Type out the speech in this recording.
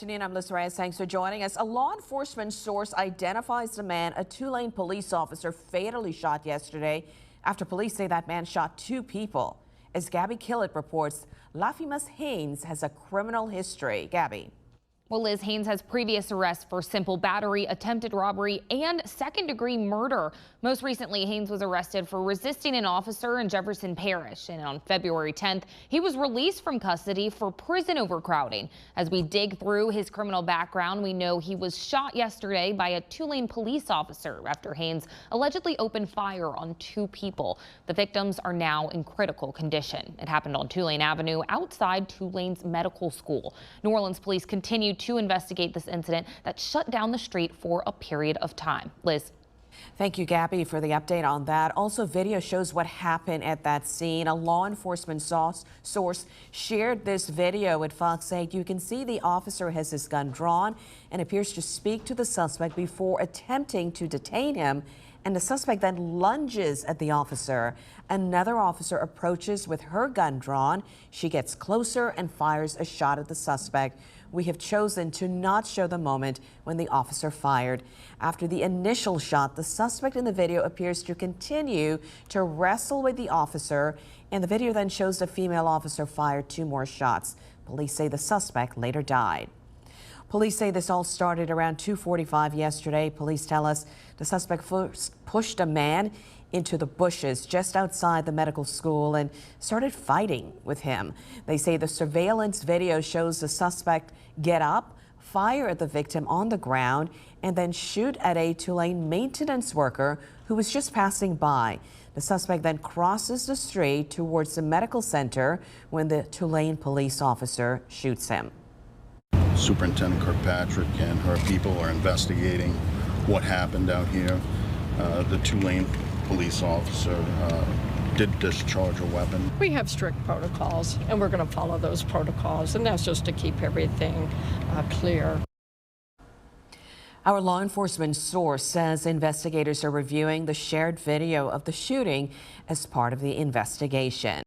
Afternoon, I'm Liz Reyes. Thanks for joining us. A law enforcement source identifies the man a Tulane police officer fatally shot yesterday after police say that man shot two people. As Gabby Killett reports, Lafimas Haynes has a criminal history. Gabby. Well, Liz, Haynes has previous arrests for simple battery, attempted robbery, and second-degree murder. Most recently, Haynes was arrested for resisting an officer in Jefferson Parish. And on February 10th, he was released from custody for prison overcrowding. As we dig through his criminal background, we know he was shot yesterday by a Tulane police officer after Haynes allegedly opened fire on two people. The victims are now in critical condition. It happened on Tulane Avenue outside Tulane's medical school. New Orleans police continued to investigate this incident that shut down the street for a period of time. Liz. Thank you, Gabby, for the update on that. Also, video shows what happened at that scene. A law enforcement source shared this video at Fox 8. You can see the officer has his gun drawn and appears to speak to the suspect before attempting to detain him. And the suspect then lunges at the officer. Another officer approaches with her gun drawn. She gets closer and fires a shot at the suspect. We have chosen to not show the moment when the officer fired. After the initial shot, the suspect in the video appears to continue to wrestle with the officer, and the video then shows the female officer fired two more shots. Police say the suspect later died. Police say this all started around 2:45 yesterday. Police tell us the suspect first pushed a man into the bushes just outside the medical school and started fighting with him. They say the surveillance video shows the suspect get up, fire at the victim on the ground, and then shoot at a Tulane maintenance worker who was just passing by. The suspect then crosses the street towards the medical center when the Tulane police officer shoots him. Superintendent Kirkpatrick and her people are investigating what happened out here. The Tulane police officer did discharge a weapon. We have strict protocols, and we're going to follow those protocols, and that's just to keep everything clear. Our law enforcement source says investigators are reviewing the shared video of the shooting as part of the investigation.